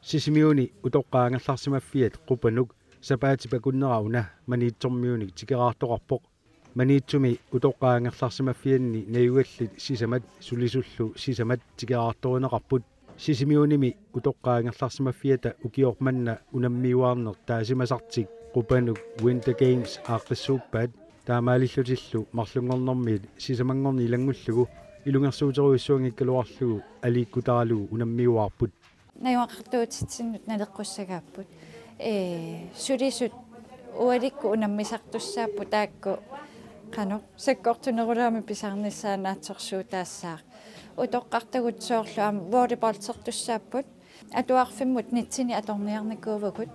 Sisimiuni utoqqaangallarsimaffiat qupanuk sapaatipakunneruna maniitsormiunik tikeraartoqarpoq maniitsumi utoqqaangallarsimaffianni nayugallit sisamat sulisullu sisamat tikeraartoruneqarput sisimiunimi utoqqaangallarsimaffiata ukiormanna unammiuarner taasimasartik qupanuk Winter Games aaqqissuuppaat taamaalillutillu marlungornermiit sisamangorni ilangullugu ilungersuuteruissuangikkaluarlugu aliikkutaralugu unammiuarput nayuaqartuutitsinut naleqqussagaapput sulisut ualikku unammisartussaappu taakku qano sakkortunerulaami pisarnissaanaatsorsuutaassaaq utoqqartagut soorlu am volleyballsertussaapput atuarfimmut nitsini atorniarnikuuvakut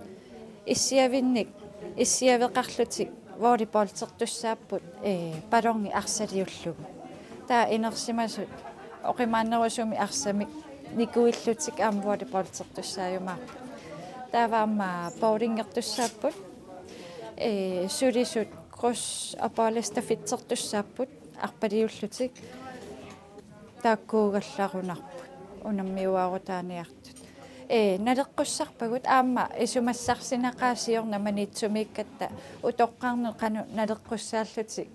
issiaveqarlutik volleyballsertussaapput palorni arsaliullugu taa inersimasut oqimaannerusumi arsamik nikuillutik am volleyballsertussaayumaarpu taavaamma bowlingertussaapput sulisut cross apaalestafitsertussaapput arpaliullutik taakkuugallarunarput unammiuarutaaniartut naleqqussarpagut aamma isumassarsinaqaasiorna maniitsumiikkatta utoqqarne qanu naleqqussaаллутик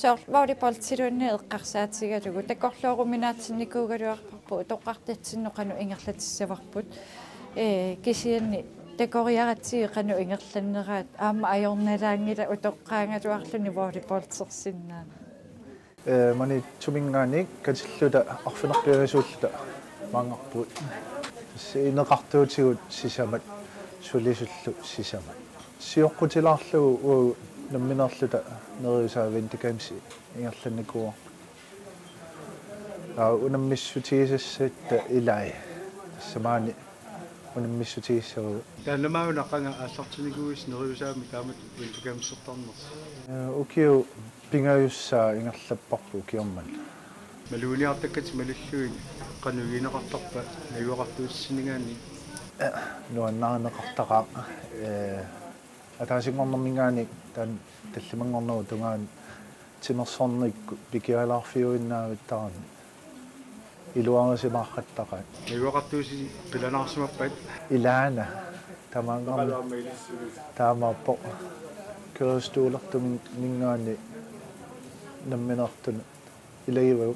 soor volleyballtiluunni eqqarsaatigalugu takorluoruminaatsinikuugaluarparpu utoqqartatsinno qanu ingerlatissavарput kisianni takoriaratsigi qanu ingerlanneraat aamma ajornalaangila utoqqaangaluarluni volleyballtersinnaan mani tuminngaanik katilluta arfinerpianasuulluta maangarput ineqartuutigut sisamat sulisullu sisamat siorqutilaarlugu namminerluta neriusaa Winter Games ingerlannikuur unamissutiisassatta ilai samaani unamissutiissaru taanamaunaqanga aallartinikuis neriusaami taamat Winter Games sertarners ukiu pingayussaa ingerlapparpu kiorman maluuniartakkat malulluin qanugiineqartarpa nayuaqartuussiningaani nuannaaneqartaqaa атаасингорнэрмингааник таан таллимангорнеру тунгаан тимерсорникку пикиалаарфиуиннаавиттарани илуарасимаарраттaqaat нayuaqartuusi пиланаарсимаппат илаана тамаангорна таамааппо кёрстуулертум мингаани намминартуна илагивагу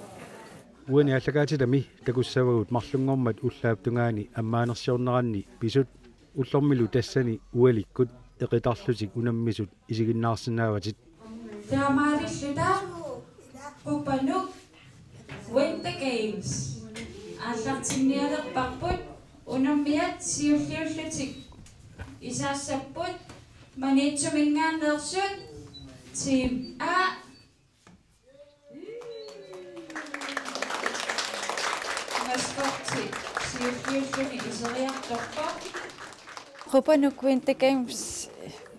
уани аллагаатилами такуссавагут марлунгормат уллааптунгаани аммаанерсиорнеранни писут уллормилу тассани уаликкут eqitarlutik unammisut isiginnaarsinnaavatit taamaalilluta qupanuk Winter Games aallartinnialerparput unammiat siulliullutik isaassaput maniitsumingaanneersut team A maskortik siulliulluni iseriartorpaq qupanuk Winter Games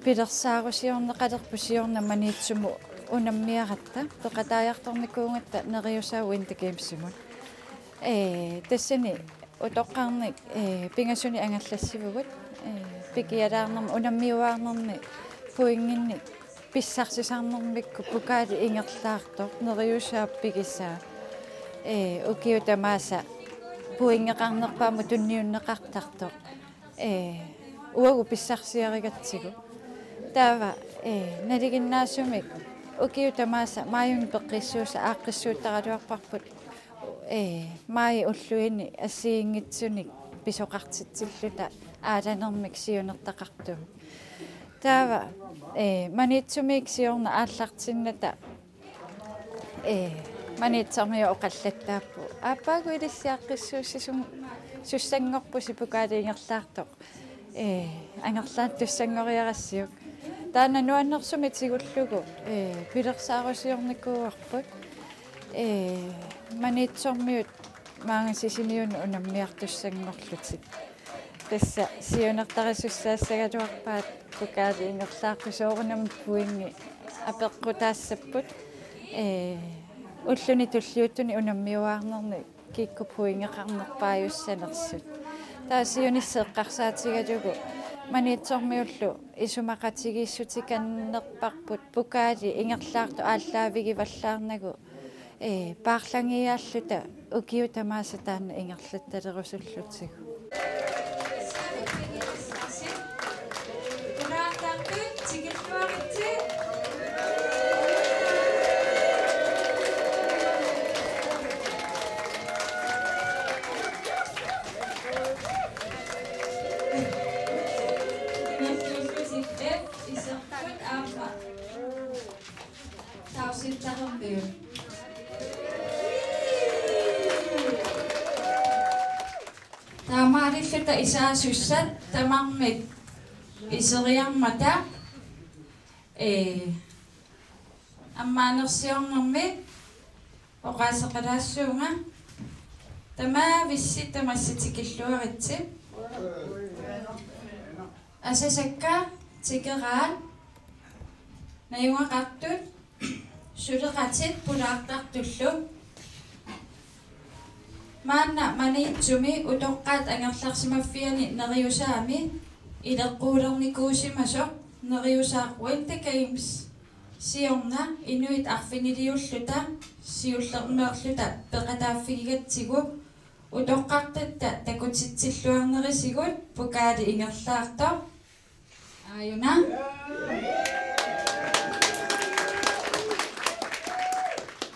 pilersaarusiorneqalerpusiorna maniitsumu unammiaratta toqataajartornikuungatta neriusaa Winter Gamesimun tassani utoqqarnik pingasuni angallassivugut pikialaarnermi unammiuaarnermi puinginni pissarsisaarnermikku pukaali ingerlaartor neriusaa pikisaa ukiutamaasa puingeqarnerpaamu tunniunneqartartor uagu pissarsiarigatsigu taava naliginnaasumik ukiutamaasa maayuni peqqissuusa aaqqissuuttaraluarparput maai ulluini assiingitsunik pisoqartitsilluta aalanermik siunertaqartum taava maniitsumik siorna aallartinnata maniitsarmio oqallattaappu aappaagu ilissiaqqissuussisum sussangorpusi pukaaliingerlaartoq angerlaat tussangoriarassiuk taana nuannersumi tigullugu pilersaarusiornikuuarput maniitsormiut maangasisimiun unammiartussangorlutik tassa siunertarisussaassagaluarpaat pukaaliingerlaarpu soorunam puingi apeqqutaassaput ulluni tulliuttuni unammiuaarnerni kikkupuingeqarnerpaajussanersut taasiunisseeqqarsaatigalugu maniitsormiullu isumaqatigiissutikannerparput pukaali ingerlaartu ааllaавигиваллаарнагу paarlangiaalluta ukiutamaasa taanna ingerlattalerusullutigu Sittarumbiu. Tamarillata isaasussat tamarmit iseriarmata аммаанерсиорнэрми оқаасеқалаассуунга тамаависси тамассатикиллуаритси асасакка тикераат наюнгақартут сулеқатит пулаартартуллу маанна маниитсуми утоққаат ангерларсимаффиани нериусаами илеққуулерникуусимасоқ нериусаақ Winter Games сиорна инуит арфинилиуллута сиуллермеерлута пеқатааффигигатсигу утоққартатта такутитсиллуарнерисигут пукаали ингерлаартор аюна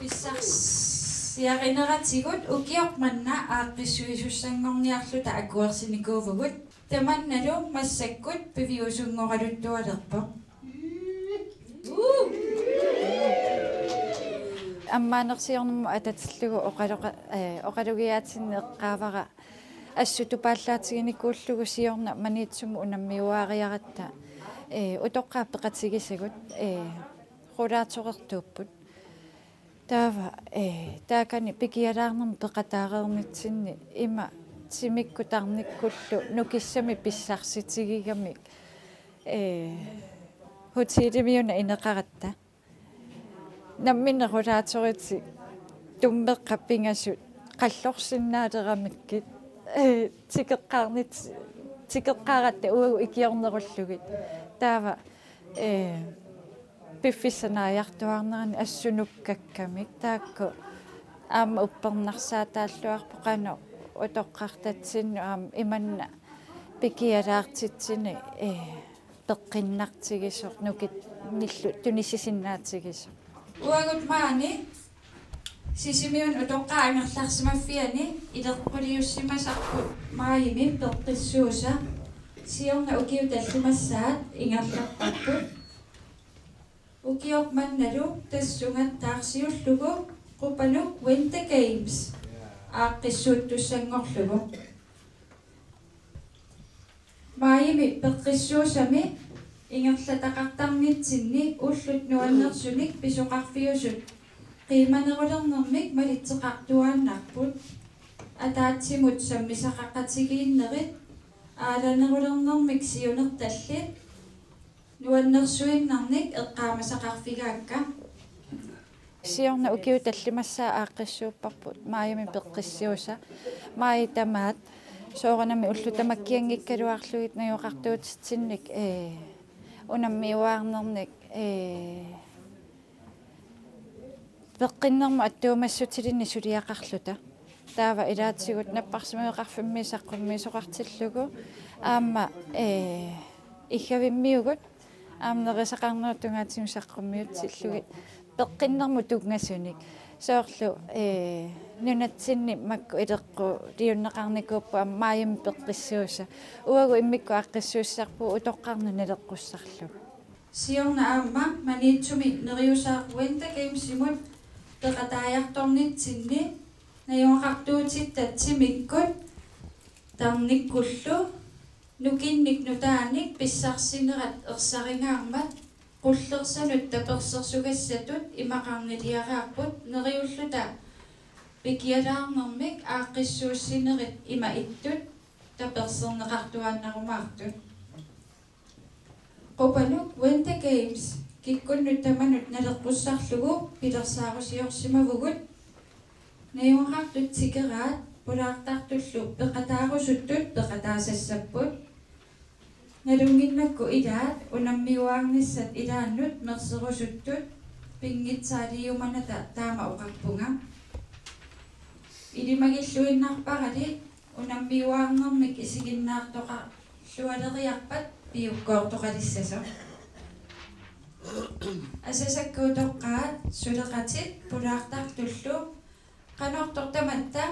писсарсиаринератигут укиорманна ааққиссуисуссангорниарлута акуерсиникуувгут таманналу массаккут пивиусунгоралуттуалерпо аммаанерсиорнуму ататиллугу оқалугиаатсиннеққаавара ассутупааллаатигиникууллугу сиорна маниитсуму унаммиуаариаратта утоққаа пеқатигисагут хулаатсоқертууппут таава таакани пикиалаарнерм пеқатаареернитсинни има тимиккутарниккуллу нукиссами писсарситигигамик хотилимиуна инеқаратта намминерулааторити туммеққаппингасут қаллорсиннаалерамиккит тикеққаратта уагу икиорнеруллугит таава пиффисанааяртуарнерани ассунуккаккамик таакку аама уппернарсаатааллуарпо қано утоққартатсинну аама иманна пикиалаартитсини пеққиннартигисоқ нукит ниллу тунисисиннаатигисоқ уагут маани сисимиун утоққаангерларсимаффиани илеққулиуссимасарпут маими пеққиссууса сиорна укиуталлимассаат ингерларпарпут укиорманналу тассунгаттаарсиуллугу qupanu Winter Games ааққиссууттуссангорлугу маими пеққиссуусами ингерлатақартарнитсинни уллут нуаннерсуник писоқарфиусут қиманерулернэрмик малитсеқартуааннарпут атаатсимут саммисақақатигииннерит ааланерулернэрмик сиунерталлит нуаннерсуиннарник эққаамасақарфигаакка сиорна укиуталлимассаа ааққиссууппарпут мааями пеққиссиуса маи тамаат соорнами уллутамаккиангиккалуарлугит наюоқартуутитсинник унаммиуаарнерник пеққиннерму аттуумассутилинни сулиақарлута таава илаатсигут наппарсимеқарфимми саққумми соқартиллугу аама иггавиммиугут аамнерисақарнеруттунгаатсими саққуммиутсиллугит пеққиннерму тугнасуник соорлу нунатсинни макку илеққу лиуннеқарникууппу аммааями пеққиссууса уагу иммикку аққиссууссарпу утоққарну налеққуссарлу сиорна аама маниитсуми нериусаақ Winter Games симут пеқатааярторнитсинни наюоқартуутиттатсимиккут тарниккуллу нукинник нутааник писсарсинерат ерсарингаармат qullersanut tapersersugassatut imaqarniliarаарput neriulluta pikialaarnermik aaqqissuussinerit ima ittut taperserneqartuaannarumaartut qopanuk Winter Games kikkunnut tamanut naleqqussarlugu pilersaarusiorsimavugut nayuaqartut tikeraat pulaartartullu peqataarusuttut peqataasassaput налунгиннакку илаат унаммиуаарниссат илааннут мерсерусуттут пингитсаалиуманата таама оқарпунга илимагиллуиннарпарали унаммиуаарнермик исигиннаартоқа луалериарпат пиуккоортоқалиссасо асасаккуутоққаат сулеқатит пулаартартуллу қанортортаматта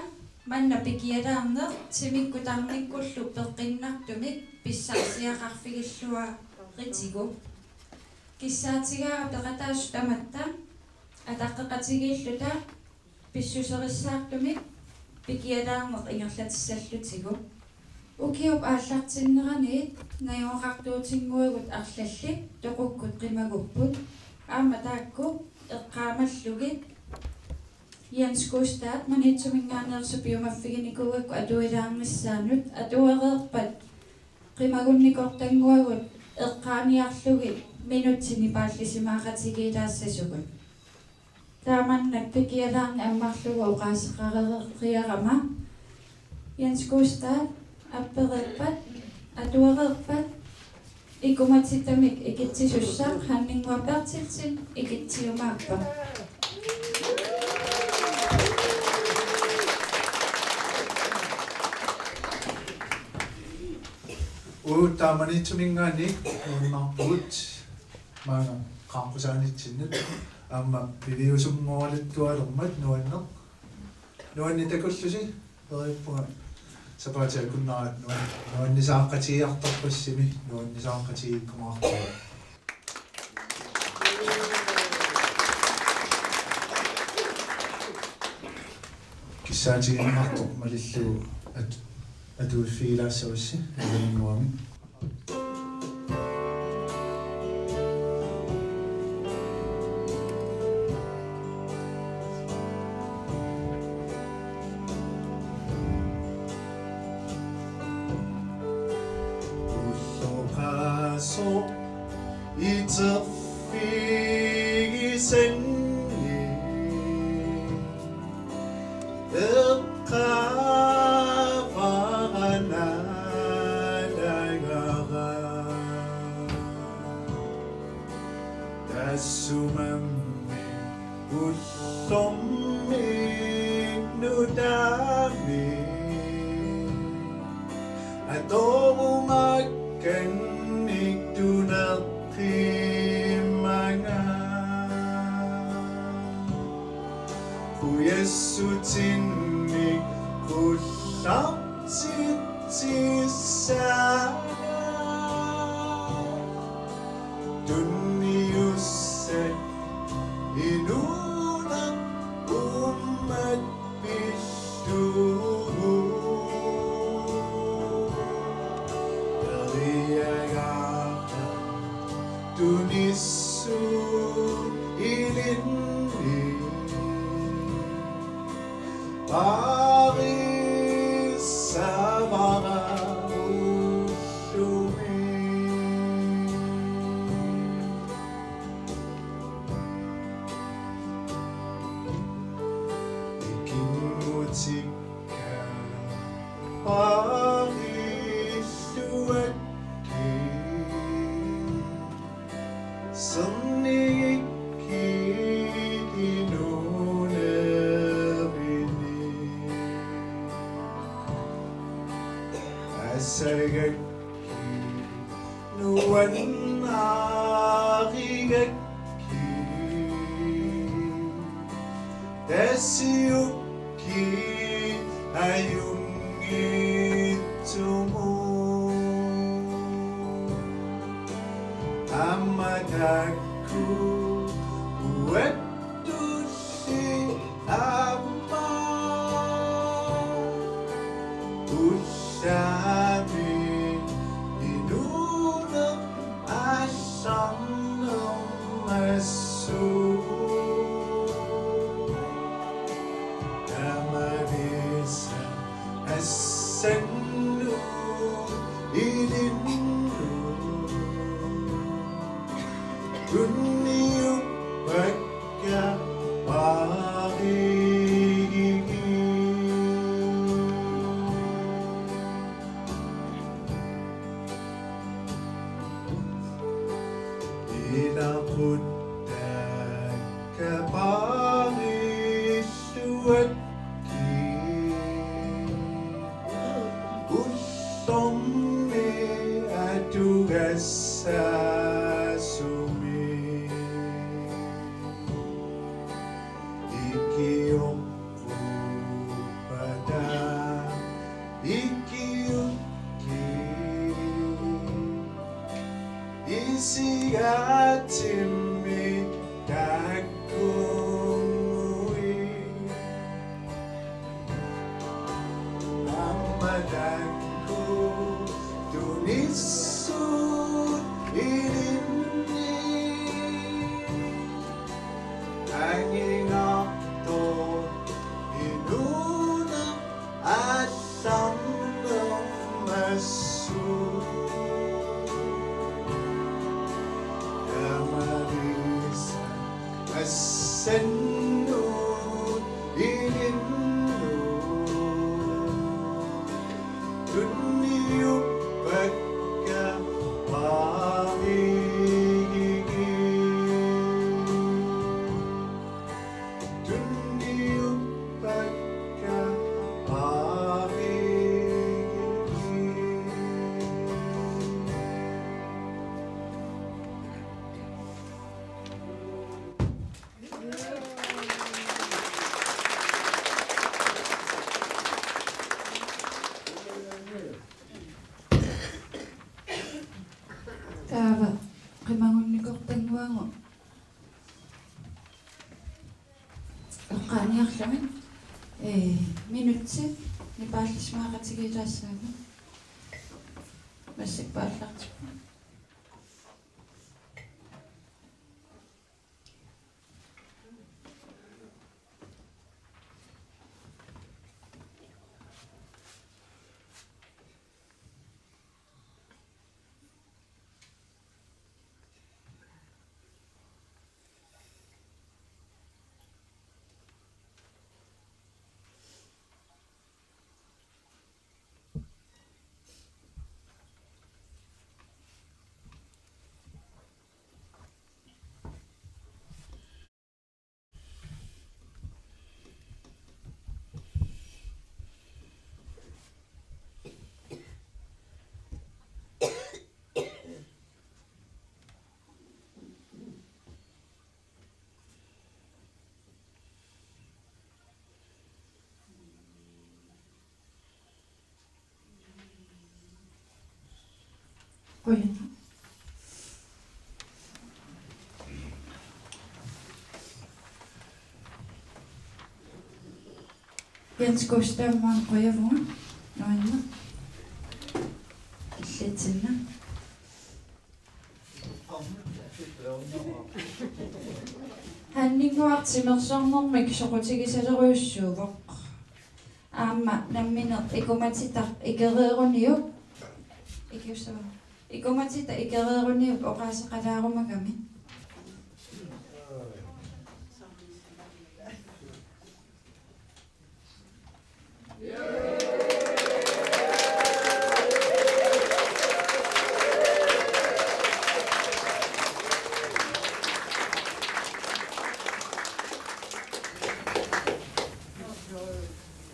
манна пикиалаарнер тимиккутарниккуллу пеққиннартумик писсарсиақарфигиллуа ритигу киссаатигаа пеқатаасу таматта атаққеқатигииллута писсусерissаартумик пикиалаарнеқ ингерлатиссаллутигу укиуп ааллартиннераниит наиоқартуутингуагут арлалли тоқуккут қимагуппут аама таакку эққаамаллугит Jens Gustad манитсумингаанерсу пиумаффигиникугакку атуилаарниссаанут атуэреерпат qimagунникортангуагут эққааниарлуги минутсини пааллисимаақатигилаассасугут тааманнак пикиалаарни аммарлугу оқаасеқарериарама Jens Gustad аппереппат атуэреерпат икуматитамик икитсисуссаа ханнингуапертилсин икитсиумааппа Uutamanitsumingaani uunarput maana qaaqqusaanitsinnet aamma piviusummoalittualermat nuannitakullusi perippuga sapatia kunnarat nuannisaaqqatigiartarpassimi nuannisaaqqatigikkumaartua kissaatigimmartoq malillugu atuuffiilaassavassi alinguami ulloqaaso iterfigisengi Sumammi ullommi nudami atorumakkannik tunaqqimanga kuyessutinnik kullartitsissana inuna ummat bishuhu dariyagata tunissu ilinni Paris savara Isigatimmi dakku hanging up door inuna at sangam masu Amarisa asenu ininu Duniyu bakka paigigi Duniyu bakka paigigi Taava qimangunnikortanguangu eqqaaniarlami minutsi nipaallismaaqatigiitaassaaga массиппааллартиппа Koyana. Jens Gustavman Koyavun, Noina, Shetina. Handinguartimersornermik soqutigisaleruyussuuvoq aamma nammineq ikumatita ikereeruniup ikiussava ikumatita ikereeruniup oqaaseqalaarumagami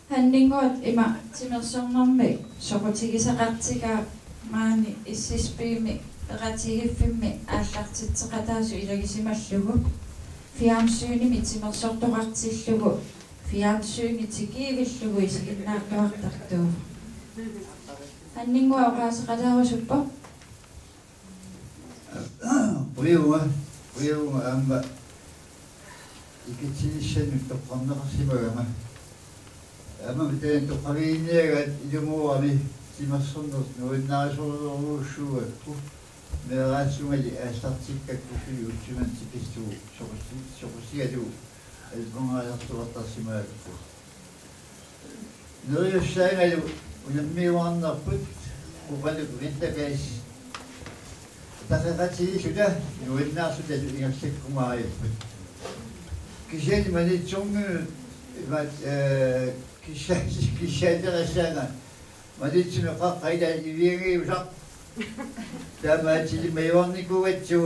Handinguat ima timersornermik soqutigisaqartiga maani issispiimi eqatigiffimme aallartitseqataasu ilagisimallugu fiaamsuunimi timersortoqartillugu fiaamsuuni tikiivillugu isiginnaaqluartartuuva Handingua oqaaseqalaarusuppa Uiunga amba ikitsinissanu toqqarneqarsimagama ama miten toqqariinniaga ilumuarami timersorners nuinnaasuuruussuakku meeraatsungali aastartikkakkufi utsuman tipistu soqusigatu alpungaartuartarsimaakku neriussaangalu unammiuarnerput uqaluk rintakais taqeqatiisuta nuinnaarsutat ingassakkumaariupput kisiani manitsorngu imat kishaaterasaanga manitsunu qaqqaila iviangiusaq taamaatili maiuarnikugatsu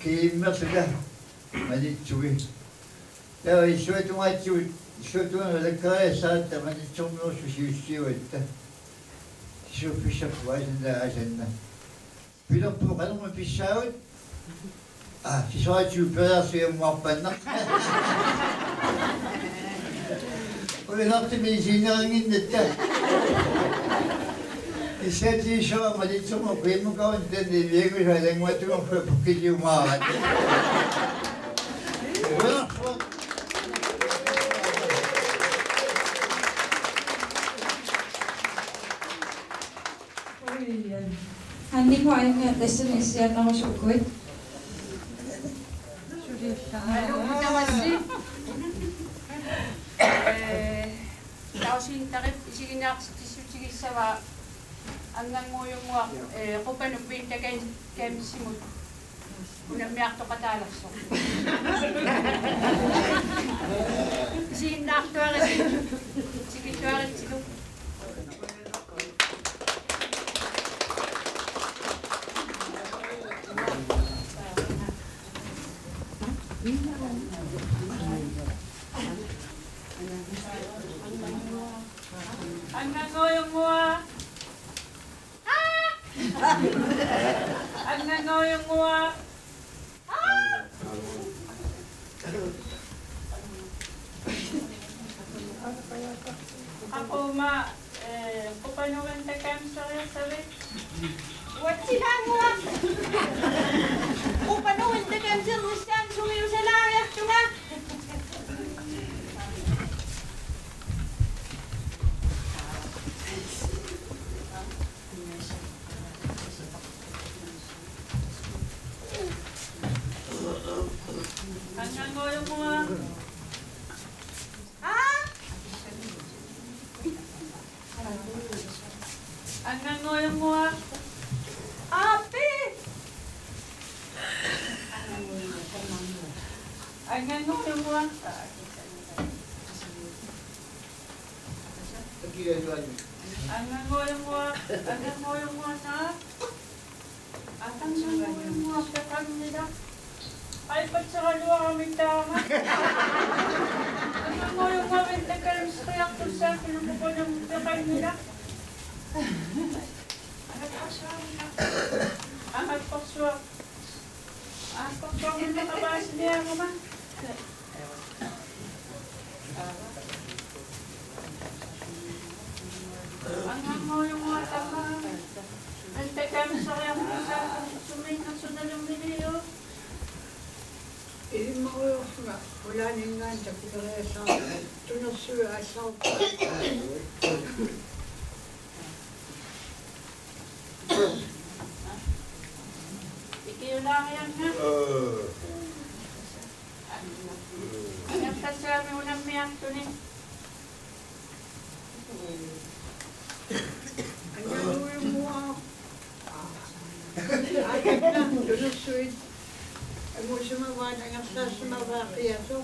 kiimmersuta manitsugi taa issuatungaatsu issuatungalakkaриасаатта manitsornuursu siussiuatta sisuffissarpuasanna pilerpu qalerma pissaagut sisaatiu peersuiammuarpanna uinartimi isiineringinnatta issatiissuа manitsormu qiimmukaun tanni viagusa languatuarfu pukkiliumaarat Handingua ainga tassanissiannerusukkuit Alumutamassi. Tausintarip isiginaqstissutigissava anganguuyunguaq qupanuppiin kaamissimut unammiartoqataalarso. Isiginnaartuarisi sikittuaritsilu. Angangoyongua. Angangoyongua. Ako ma kupanugan takam saya sabi. Watsilangua. Kupanugan takam sa rusang sumiyo sa layak tunga. Angangoyongua. Angangoyongua. Api. Angangoyongua. Angangoyongua. Angangoyongua na. Angangoyongua pekan nila. Ay patsakalua kami tama. Angangoyongua bentakal miskayak to sa kinukupo ng pekan nila. Angat paswa. Ako po ang nakabas niya naman. Angat mo yung mga tama. Antay kami sa kaya mo sa sumay ng sunalong video. Ili mo nga wala ningan sa pinaresa. Tunusu asaw. Ikiulang yan nga. Ang tasami unang miyak to ni. Ang gagawin mo ako. Ayag lang, tunusuin. Ay mo sumawa na nga sa sumawa kaya to.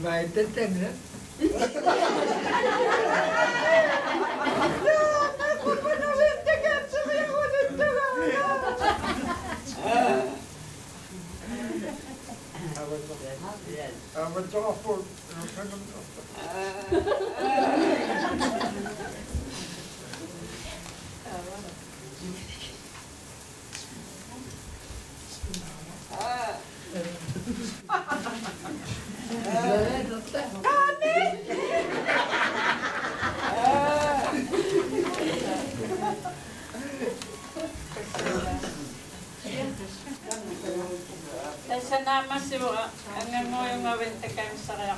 Baik, tetap lah. Aku pernah bertekan sama yang udah tua. Awak cakap apa? Sa nama si ang mo yung mawente kami sa kaya.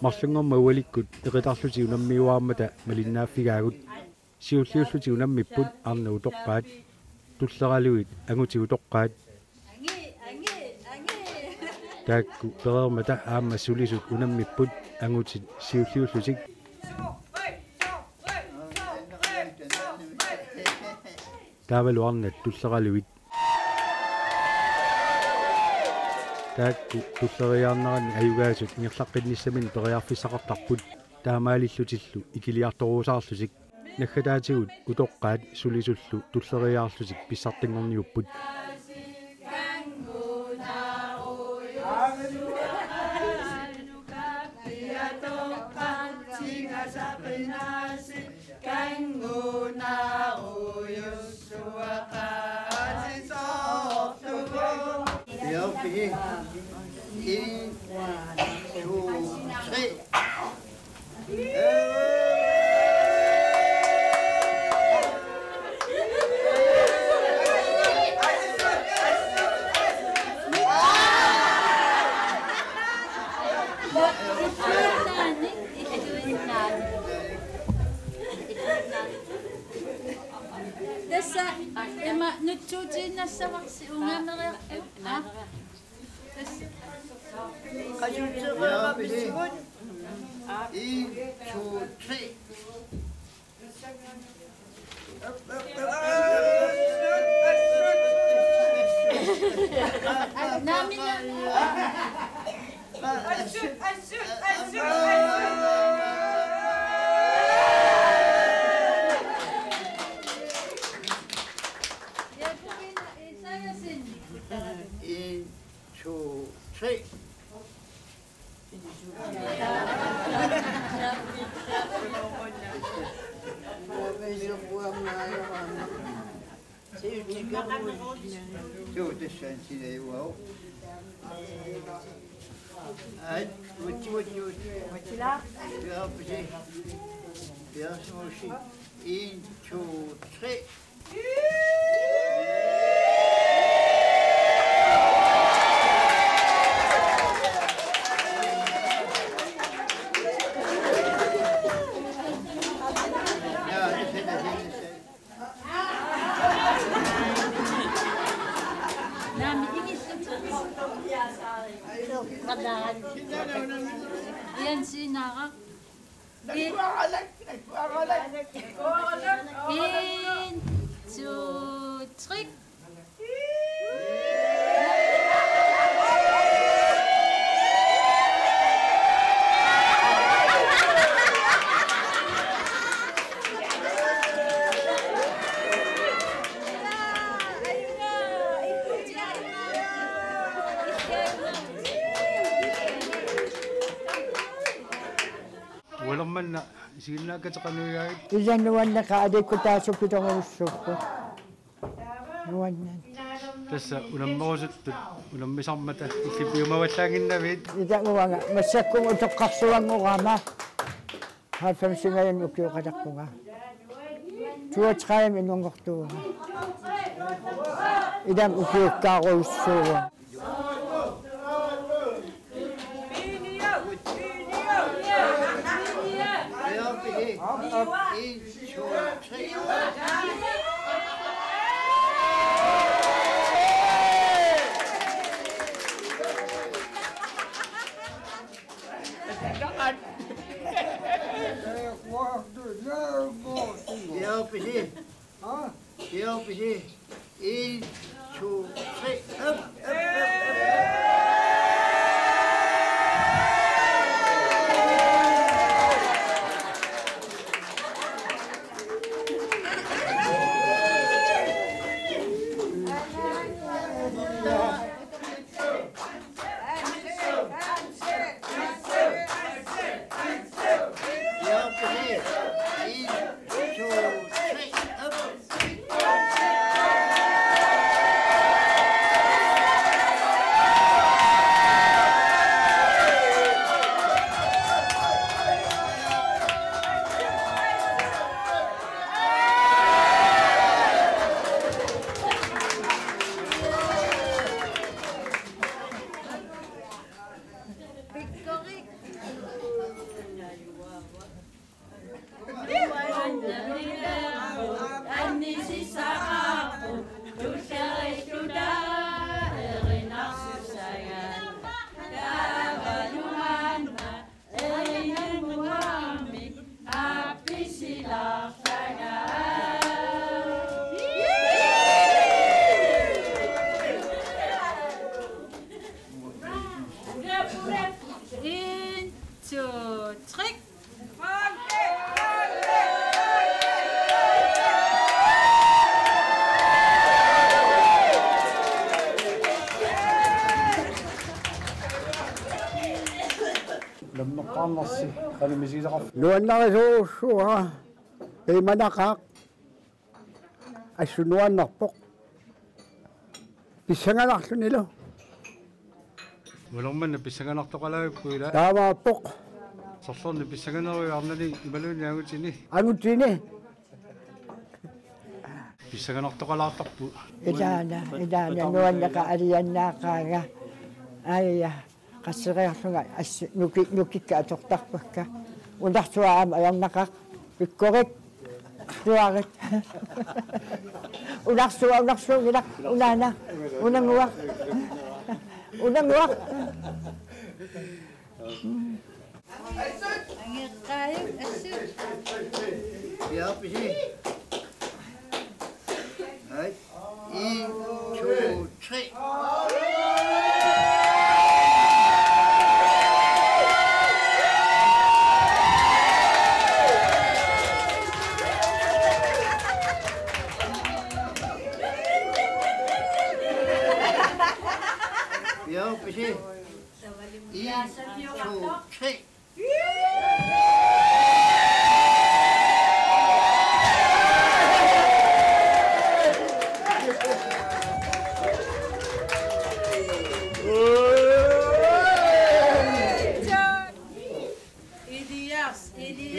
Marlungorma ualikkut eqitarlutiunammiuaarmata malinnaaffigagut siulliullutiunammipput arna utoqqaat tulleraluit angutigu toqqaat taakku perermata aamma sulisut unammipput angutit siulliullutik taavaluarnat tulleraluit taakku tulleriaarnerani ajugaasut ngirlaqqinnissamin periarfissaqartarput taamaalillutillu ikiliartoruusaarlusik naggataatigut utoqqaat sulisullu tulleriaarlusik pissartingorniupput Tässä ema nyt suutinassa vaksi ungamere ah tässä Kajutsuga bisgut. 1, 2, 3. namina ya pokoknya saya sini 1, 2, 3. Joo, tässä on siinä ei ole. Vuotila. Joo, pisi. Joo, semmoisi. 1, 2, 3. Yan sinaka. In, 2, 3. walammanna isiginnaakataqanuigaagit Ilan nuwanna kaadikku taasukkitonguussukku. Nuwannan. tassa unammorusuttut unammisarmata illipiumavallaanginnavit Itaguanga massakkum utoqqarsuanngurama. Halfamsingayan ukiuqataqquga. Tuatqaayam inungortuuga. Idam ukiukkaaruussuuga. Joo, pisi. Joo, pisi. 1, 2, 3. Up. merci. Kan misisaraf. Nuan na suha. Kay manakak. Ay sunuan na po. Pisanganak to nilo. Walang man napisanganak to kalay kuila. Tama po. Sasson napisanganak ko amna ni ibalun yang sini. Ano tini? Pisanganak to kalatak po. Idana. Nuan na kaariyan na kaya. Ay, kasira nga. Nukik ka atuktak pa ka. Undak suwaam ayang nakak. Korek. Suwaret. Unang unana. Unang uwak. Ja, precies. Right. 1, 2, 3. Ja, precies. 1, 2, 3.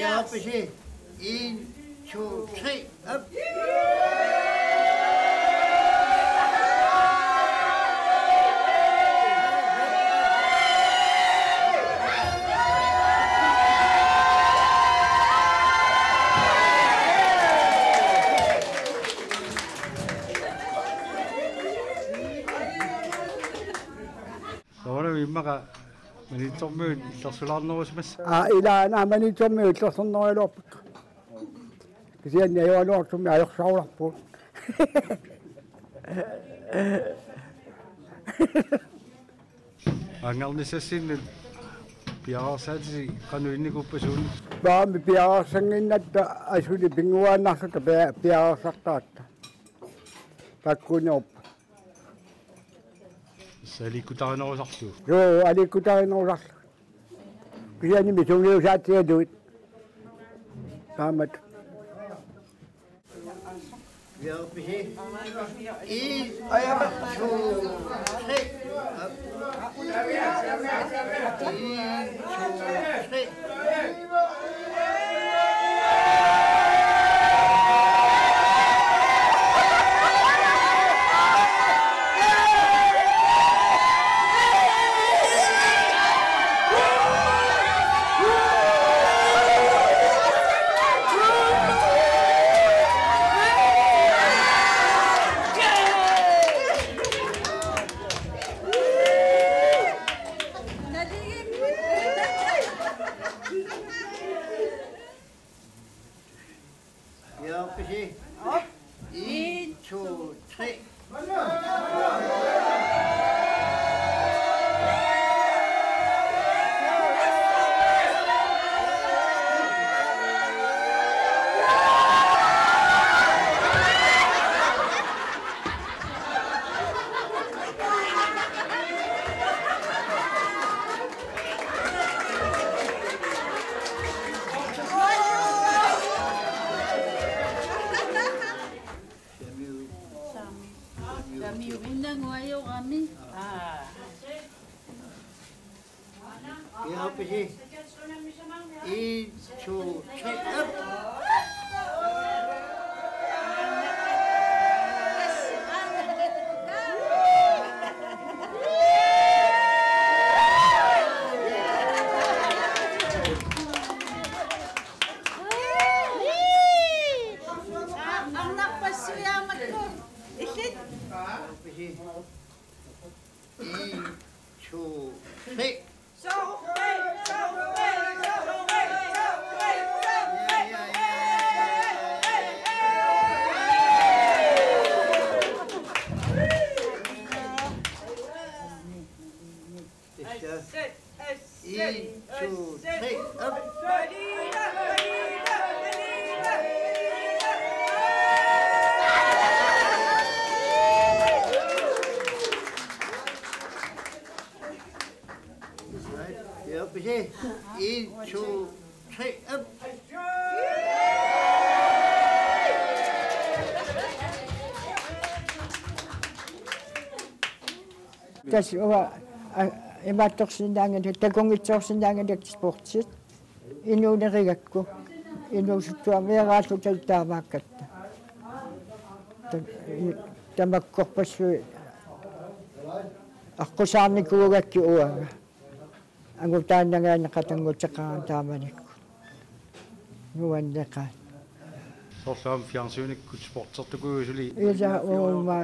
Ja, precies. 1, 2, 3. Up. Ahora mismo ka manito mo itasulad na was mas. Ila naman ito may ito sa noelop. Kasi yan yung ano ito may ayok sa po. Angal ni sasin piara sa si kanu ini ko pasun. Ba may piya sangin na asuli binguan na sa tabi piya saktat. Takunop. Sali ko tayo na ko sakto. Yo, ali ko tayo ng oras. Kasi yan yung misong liyo sa atin doon. Tamat. Ja, precies. 1, 2, 3. Up. 1, 2, 3. Ja, precies. 1, 2, 3. Kami undang wayo kami. Ja, precies. 1, 2, 3. Up. Ang napasuyamat ko. Isit. Precies. 1, 2, 3. Eén, two, three, up. tas uwa imattorsinnaangan takungitsoorsinnaanganak sportsit inuunerigakku inuusuttuamiaraallu taltaamaakkatta tamakkorpassui аққусаарникуугакки уага агутааннагаанеқатангутеқаран тааманикку нуаннеқа Sollām fjernsynikut sportsertukuusuli. ида уума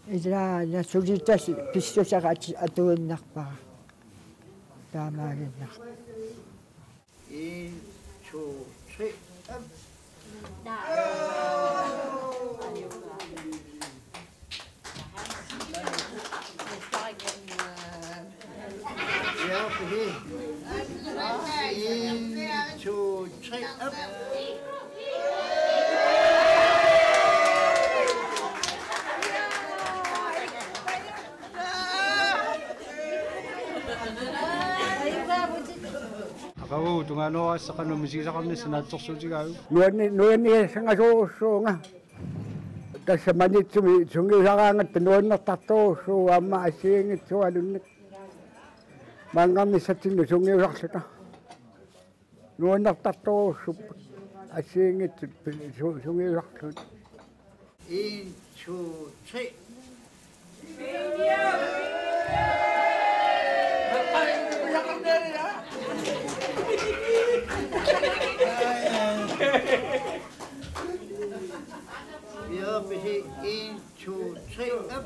ида насулитас писсусараати атуиннарпара таамаагиннар 1 2 3 up. Ja, okay. 1 2 3 up. Akawu tungano sa kanu misisaqarni sanaatsorsuutigaau. Nuani sangasoussuunga. Tässä manitsumi sungisaraangatta nuannertartorussuu amma asiingitsualunnik. Mangamissatsinnu sungiusarluta. Nuannertartorussup asiingitsut sungiusarlut. 1 2 3. Ja, precies. 1 2 3 up.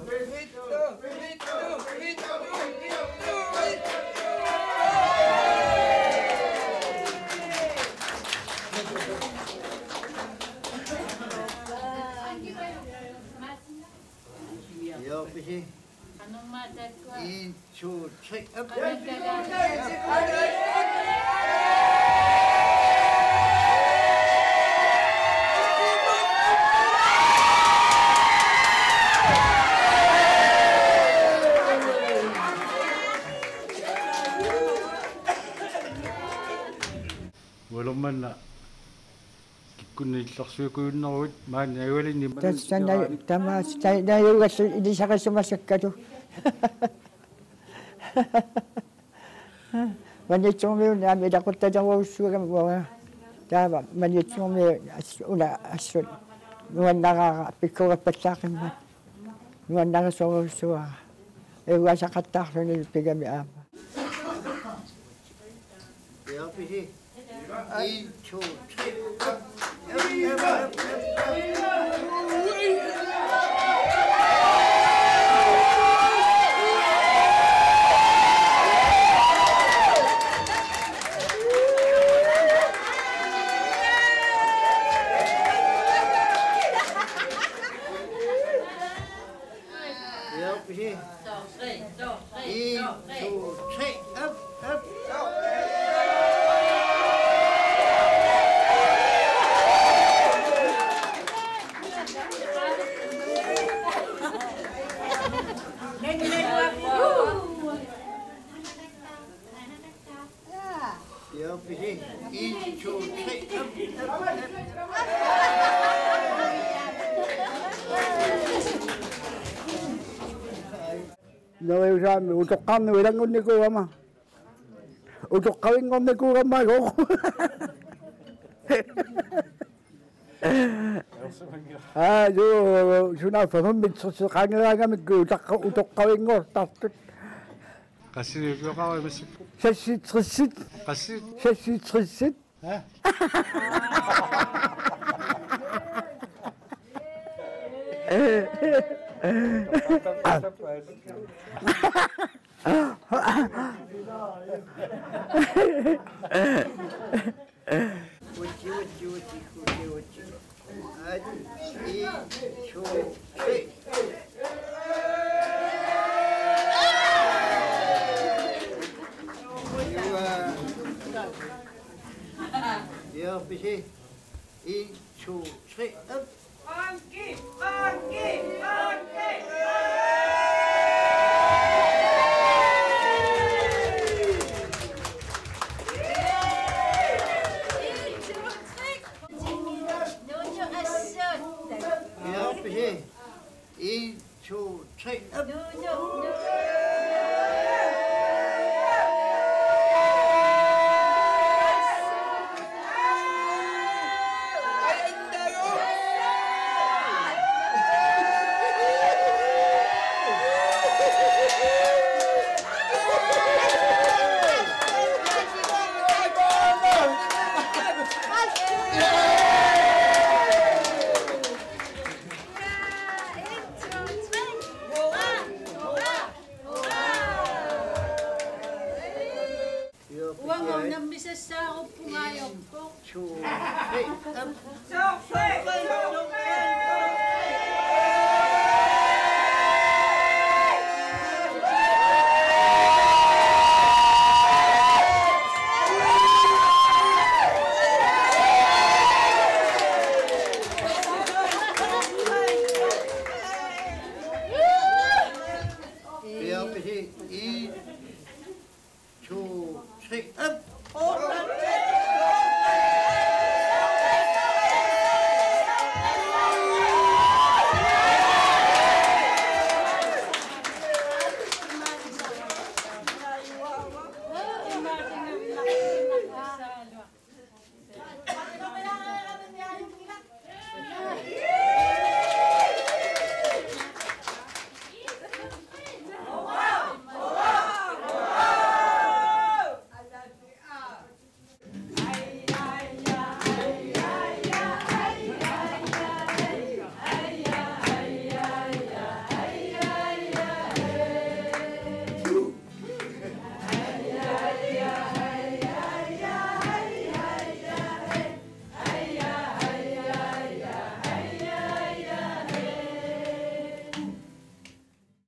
Ja, precies. 1 2 3 up. Walummanna kikkunniillersuukuunneruut maannagualinni тассана тамаас тайнаюгаллу илисақассумассаккату манитсуумиун наами илақуттатеруuссуагам уа таава манитсуумиу уна ассут нуаннараара пиккугаппассаақиммат нуаннарисоруuссуара эуасақаттаарлуни пигами аама Ja, precies. 1 2 3 up. Ja, precies. 1 2 3 up. Ja, precies. 1 2 3 up. Nousaan utoqqarnu ilangunnikuama. Utoqqavingornikuugamma goq. Jo suna fammitserseqangeraagamikku utoqqavingortartut. qassiuqarawimassa Sassitrissit. qassi Sassitrissit. ha Uchi. 1 2 3. Ja, precies. 1 2 3 up. Ja, precies. 1 2 3 Uang nang bisa sa ako pungayok ko. 2 3